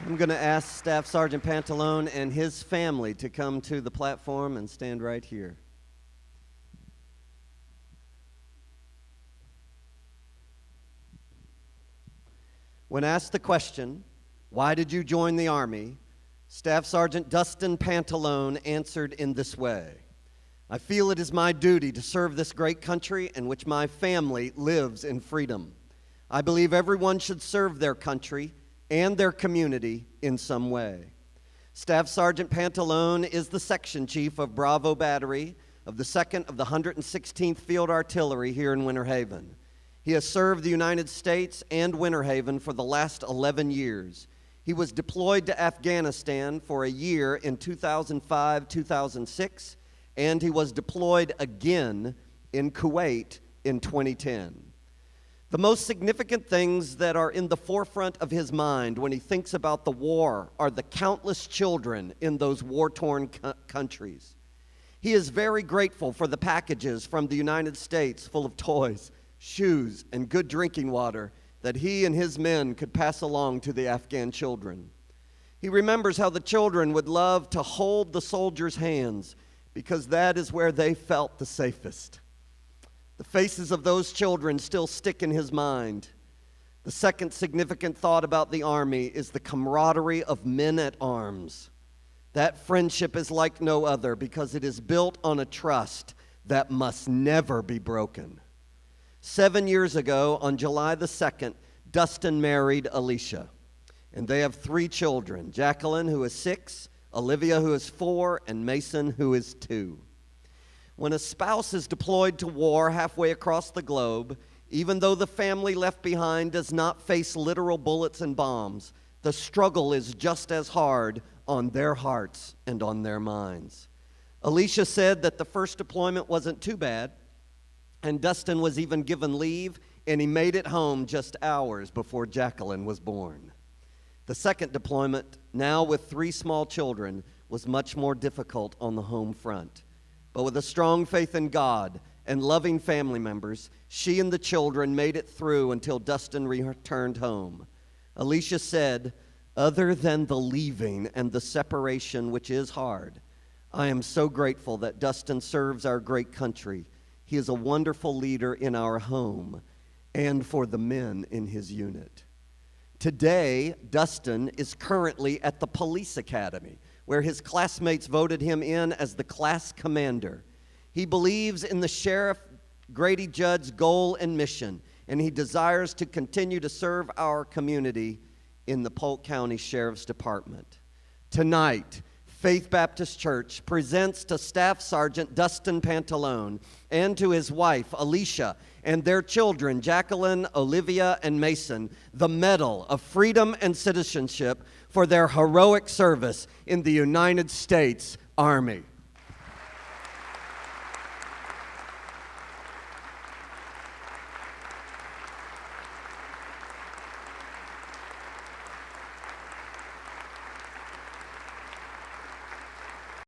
I'm going to ask Staff Sergeant Pantalone and his family to come to the platform and stand right here. When asked the question, "Why did you join the Army?" Staff Sergeant Dustin Pantalone answered in this way: "I feel it is my duty to serve this great country in which my family lives in freedom. I believe everyone should serve their country and their community in some way." Staff Sergeant Pantalone is the Section Chief of Bravo Battery of the 2nd of the 116th Field Artillery here in Winter Haven. He has served the United States and Winter Haven for the last 11 years. He was deployed to Afghanistan for a year in 2005-2006, and he was deployed again in Kuwait in 2010. The most significant things that are in the forefront of his mind when he thinks about the war are the countless children in those war-torn countries. He is very grateful for the packages from the United States full of toys, shoes, and good drinking water that he and his men could pass along to the Afghan children. He remembers how the children would love to hold the soldiers' hands because that is where they felt the safest. The faces of those children still stick in his mind. The second significant thought about the Army is the camaraderie of men at arms. That friendship is like no other because it is built on a trust that must never be broken. 7 years ago, on July the 2nd, Dustin married Alicia, and they have 3 children: Jacqueline, who is 6, Olivia, who is 4, and Mason, who is 2. When a spouse is deployed to war halfway across the globe, even though the family left behind does not face literal bullets and bombs, the struggle is just as hard on their hearts and on their minds. Alicia said that the first deployment wasn't too bad, and Dustin was even given leave, and he made it home just hours before Jacqueline was born. The second deployment, now with 3 small children, was much more difficult on the home front. But with a strong faith in God and loving family members, she and the children made it through until Dustin returned home. Alicia said, "Other than the leaving and the separation, which is hard, I am so grateful that Dustin serves our great country. He is a wonderful leader in our home and for the men in his unit." Today, Dustin is currently at the police academy, where his classmates voted him in as the class commander. He believes in the Sheriff Grady Judd's goal and mission, and he desires to continue to serve our community in the Polk County Sheriff's Department. Tonight, Faith Baptist Church presents to Staff Sergeant Dustin Pantalone and to his wife, Alicia, and their children, Jacqueline, Olivia, and Mason, the Medal of Freedom and Citizenship for their heroic service in the United States Army.